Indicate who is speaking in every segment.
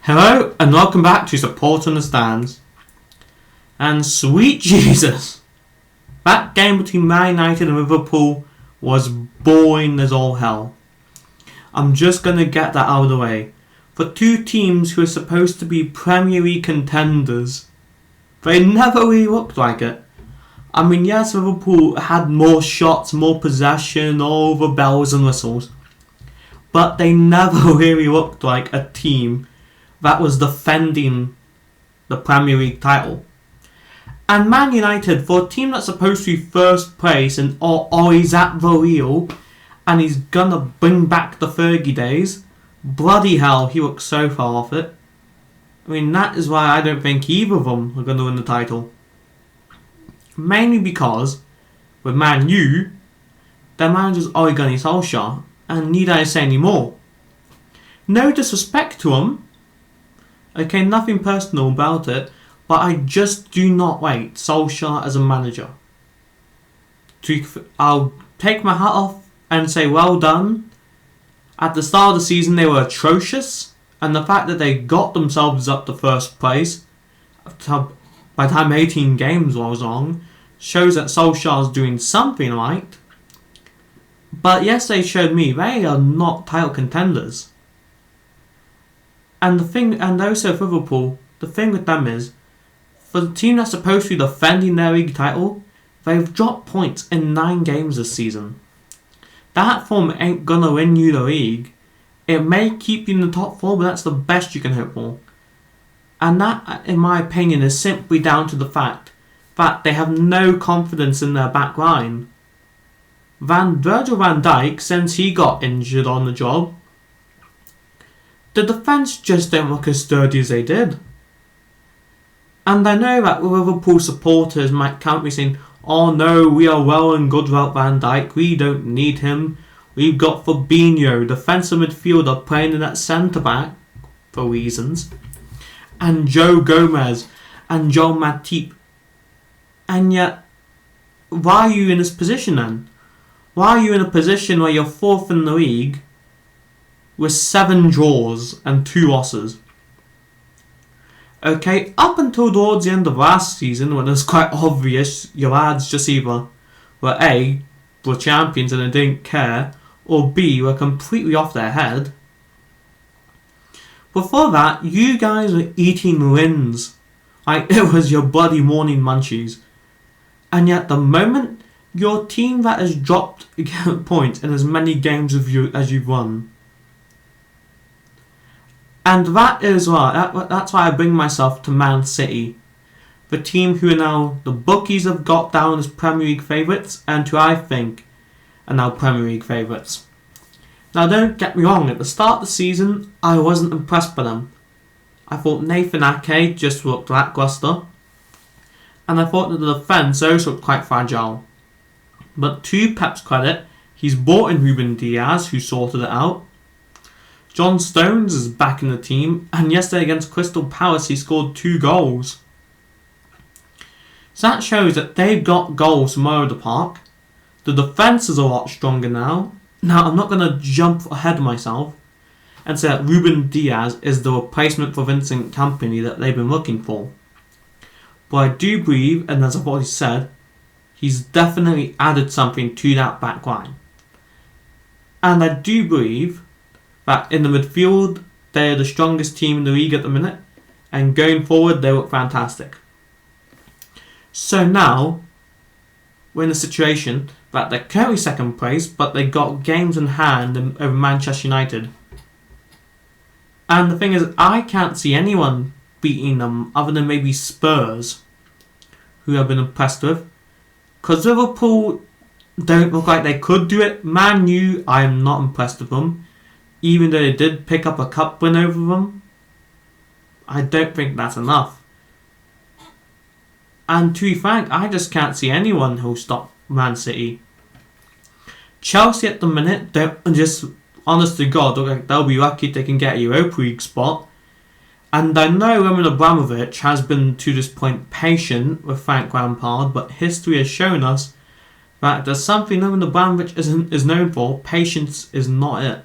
Speaker 1: Hello and welcome back to Support on the Stands. And sweet Jesus, that game between Man United and Liverpool was boring as all hell. I'm just going to get that out of the way. For two teams who are supposed to be Premier League contenders, they never really looked like it. I mean, yes, Liverpool had more shots, more possession, all over bells and whistles, but they never really looked like a team that was defending the Premier League title. And Man United, for a team that's supposed to be first place and he's at the wheel and he's gonna bring back the Fergie days, bloody hell, he looks so far off it. I mean, that is why I don't think either of them are gonna win the title. Mainly because, with Man U, their manager's Ole Gunnar Solskjaer, and need I say any more? No disrespect to him. Okay, nothing personal about it, but I just do not rate Solskjaer as a manager. I'll take my hat off and say well done. At the start of the season they were atrocious, and the fact that they got themselves up to first place by the time 18 games was on shows that Solskjaer's doing something right. But yes, they showed me they are not title contenders. And also for Liverpool, the thing with them is, for the team that's supposed to be defending their league title, they've dropped points in 9 games this season. That form ain't gonna win you the league. It may keep you in the top 4, but that's the best you can hope for. And that, in my opinion, is simply down to the fact that they have no confidence in their back line. Virgil van Dijk, since he got injured on the job, the defence just don't look as sturdy as they did. And I know that Liverpool supporters might count me saying, oh no, we are well and good without Van Dijk, we don't need him. We've got Fabinho, defensive midfielder, playing in that centre-back, for reasons, and Joe Gomez, and Joel Matip. And yet, why are you in this position then? Why are you in a position where you're 4th in the league, with 7 draws and 2 losses? Okay, up until towards the end of last season, when it was quite obvious your lads just either were A, were champions and they didn't care, or B, were completely off their head. Before that, you guys were eating wins like it was your bloody morning munchies. And yet the moment your team that has dropped points in as many games as you've won. And that is why, that's why I bring myself to Man City. The team who are now, the bookies have got down as Premier League favourites, and who I think are now Premier League favourites. Now don't get me wrong, at the start of the season, I wasn't impressed by them. I thought Nathan Ake just looked lacklustre, and I thought that the defence also looked quite fragile. But to Pep's credit, he's brought in Ruben Diaz, who sorted it out. John Stones is back in the team, and yesterday against Crystal Palace he scored 2 goals. So that shows that they've got goals from all over the park. The defence is a lot stronger now. Now I'm not going to jump ahead of myself and say that Ruben Diaz is the replacement for Vincent Kompany that they've been looking for. But I do believe, and as I've already said, he's definitely added something to that back line. And I do believe that in the midfield, they're the strongest team in the league at the minute, and going forward, they look fantastic. So now, we're in a situation that they're currently 2nd place, but they got games in hand over Manchester United. And the thing is, I can't see anyone beating them other than maybe Spurs, who I've been impressed with. Because Liverpool don't look like they could do it. Man U, I'm not impressed with them. Even though they did pick up a cup win over them, I don't think that's enough. And to be frank, I just can't see anyone who'll stop Man City. Chelsea at the minute, just honest to God, look like they'll be lucky if they can get a Europa League spot. And I know Roman Abramovich has been to this point patient with Frank Lampard, but history has shown us that there's something Roman Abramovich is known for. Patience is not it.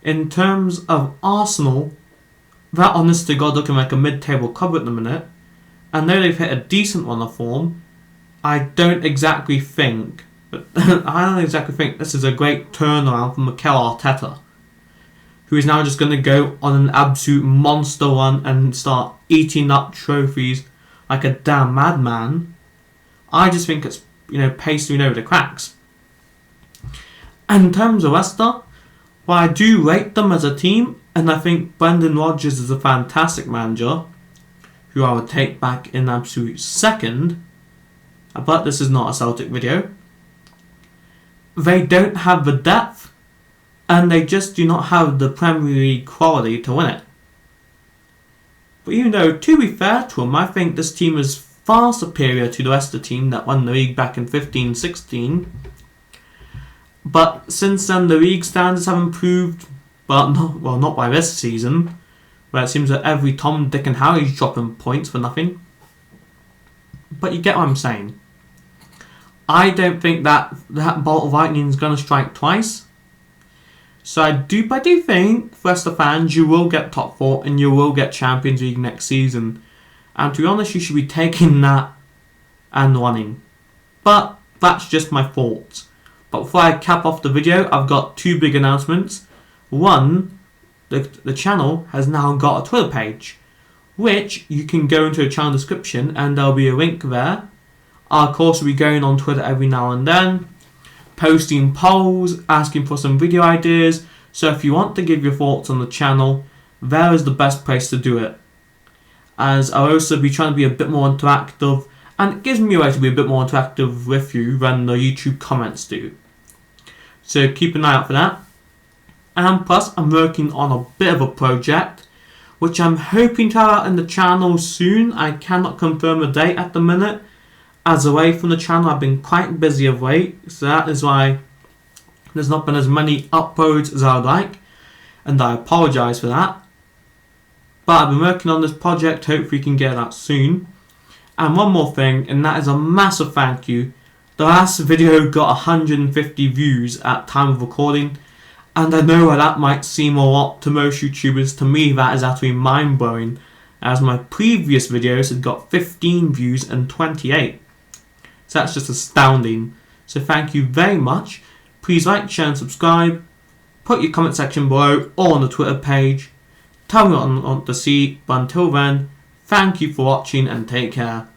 Speaker 1: In terms of Arsenal, they're honest to God looking like a mid-table club at the minute, and though they've hit a decent run of form, I don't exactly think this is a great turnaround for Mikel Arteta, who is now just going to go on an absolute monster run and start eating up trophies like a damn madman. I just think it's, pasting over the cracks. And in terms of Leicester, well, I do rate them as a team, and I think Brendan Rodgers is a fantastic manager, who I would take back in absolute second, but this is not a Celtic video. They don't have the depth, and they just do not have the Premier League quality to win it. But even though, to be fair to them, I think this team is far superior to the Leicester team that won the league back in 15-16. But since then, the league standards have improved, but not by this season, where it seems that every Tom, Dick and Harry is dropping points for nothing. But you get what I'm saying. I don't think that bolt of lightning is going to strike twice. So I do think, Leicester fans, you will get top 4 and you will get Champions League next season. And to be honest, you should be taking that and running. But that's just my thoughts. But before I cap off the video, I've got 2 big announcements. One, the channel has now got a Twitter page, which you can go into the channel description and there'll be a link there. I'll of course be going on Twitter every now and then, posting polls, asking for some video ideas. So if you want to give your thoughts on the channel, there is the best place to do it. As I'll also be trying to be a bit more interactive, and it gives me a way to be a bit more interactive with you than the YouTube comments do. So keep an eye out for that. And plus, I'm working on a bit of a project, which I'm hoping to have out in the channel soon. I cannot confirm a date at the minute, as away from the channel I've been quite busy of late, so that is why there's not been as many uploads as I would like, and I apologise for that. But I've been working on this project, hopefully we can get that soon. And one more thing, and that is a massive thank you. The last video got 150 views at time of recording, and I know that might seem a lot to most YouTubers. To me, that is actually mind-blowing, as my previous videos had got 15 views and 28. So that's just astounding. So thank you very much. Please like, share and subscribe. Put your comment section below or on the Twitter page. Tell me what you want to see. But until then, thank you for watching and take care.